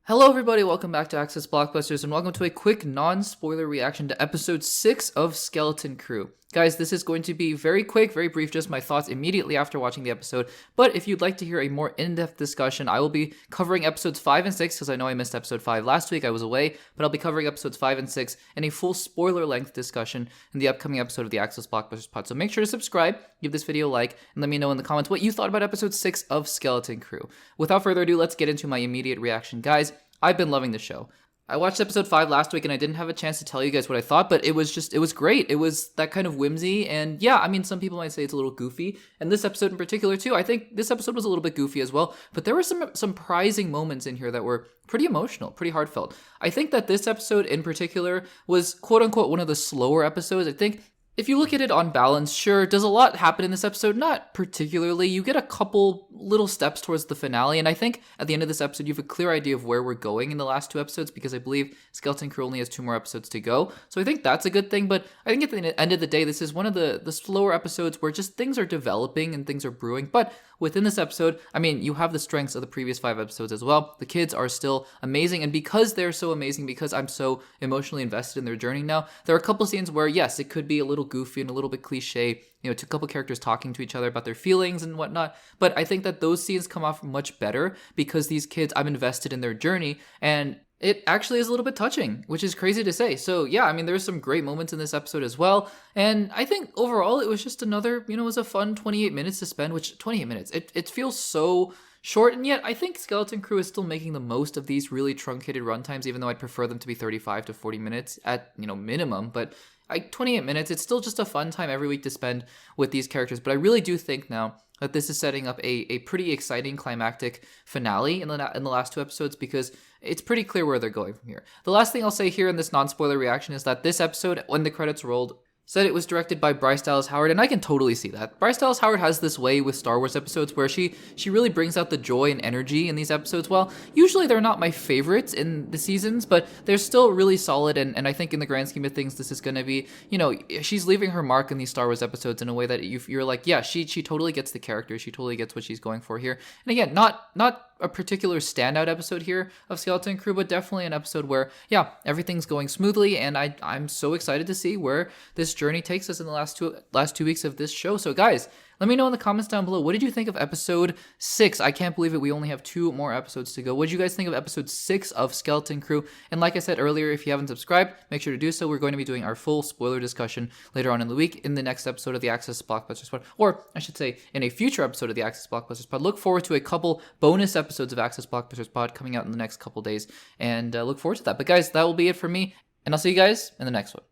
Hello everybody, welcome back to Access Blockbusters and welcome to a quick non-spoiler reaction to episode 6 of Skeleton Crew. Guys, this is going to be very quick, very brief, just my thoughts immediately after watching the episode. But if you'd like to hear a more in-depth discussion, I will be covering episodes 5 and 6, because I know I missed episode 5 last week, I was away, but I'll be covering episodes 5 and 6 in a full spoiler-length discussion in the upcoming episode of the Access Blockbusters pod. So make sure to subscribe, give this video a like, and let me know in the comments what you thought about episode 6 of Skeleton Crew. Without further ado, let's get into my immediate reaction. Guys, I've been loving the show. I watched episode 5 last week and I didn't have a chance to tell you guys what I thought, but it was great. It was that kind of whimsy, and yeah, I mean, some people might say it's a little goofy, and this episode in particular too. I think this episode was a little bit goofy as well, but there were some surprising moments in here that were pretty emotional, pretty heartfelt. I think that this episode in particular was quote-unquote one of the slower episodes. I think if you look at it on balance, sure, does a lot happen in this episode? Not particularly. You get a couple little steps towards the finale, and I think at the end of this episode, you have a clear idea of where we're going in the last 2 episodes, because I believe Skeleton Crew only has 2 more episodes to go. So I think that's a good thing, but I think at the end of the day, this is one of the slower episodes where just things are developing and things are brewing. But within this episode, I mean, you have the strengths of the previous 5 episodes as well. The kids are still amazing, and because they're so amazing, because I'm so emotionally invested in their journey now, there are a couple scenes where, yes, it could be a little goofy and a little bit cliche, you know, to a couple characters talking to each other about their feelings and whatnot, but I think that those scenes come off much better because these kids, I'm invested in their journey, and it actually is a little bit touching, which is crazy to say. So yeah, I mean, there's some great moments in this episode as well, and I think overall it was just another, you know, it was a fun 28 minutes to spend, which 28 minutes, it feels so short, and yet I think Skeleton Crew is still making the most of these really truncated runtimes, even though I'd prefer them to be 35 to 40 minutes at, you know, minimum, but 28 minutes, it's still just a fun time every week to spend with these characters. But I really do think now that this is setting up a pretty exciting climactic finale in the last 2 episodes, because it's pretty clear where they're going from here. The last thing I'll say here in this non-spoiler reaction is that this episode, when the credits rolled, said it was directed by Bryce Dallas Howard, and I can totally see that. Bryce Dallas Howard has this way with Star Wars episodes where she really brings out the joy and energy in these episodes. Well, usually they're not my favorites in the seasons, but they're still really solid, and I think in the grand scheme of things, this is going to be, you know, she's leaving her mark in these Star Wars episodes in a way that you're like, yeah, she totally gets the character, she totally gets what she's going for here. And again, not a particular standout episode here of Skeleton Crew, but definitely an episode where, yeah, everything's going smoothly, and I'm so excited to see where this journey takes us in the last two weeks of this show. So guys, let me know in the comments down below, what did you think of episode 6? I can't believe it, we only have 2 more episodes to go. What did you guys think of episode 6 of Skeleton Crew? And like I said earlier, if you haven't subscribed, make sure to do so. We're going to be doing our full spoiler discussion later on in the week in the next episode of the Access Blockbusters pod, or I should say in a future episode of the Access Blockbusters pod. Look forward to a couple bonus episodes of Access Blockbusters pod coming out in the next couple days, and look forward to that. But guys, that will be it for me, and I'll see you guys in the next one.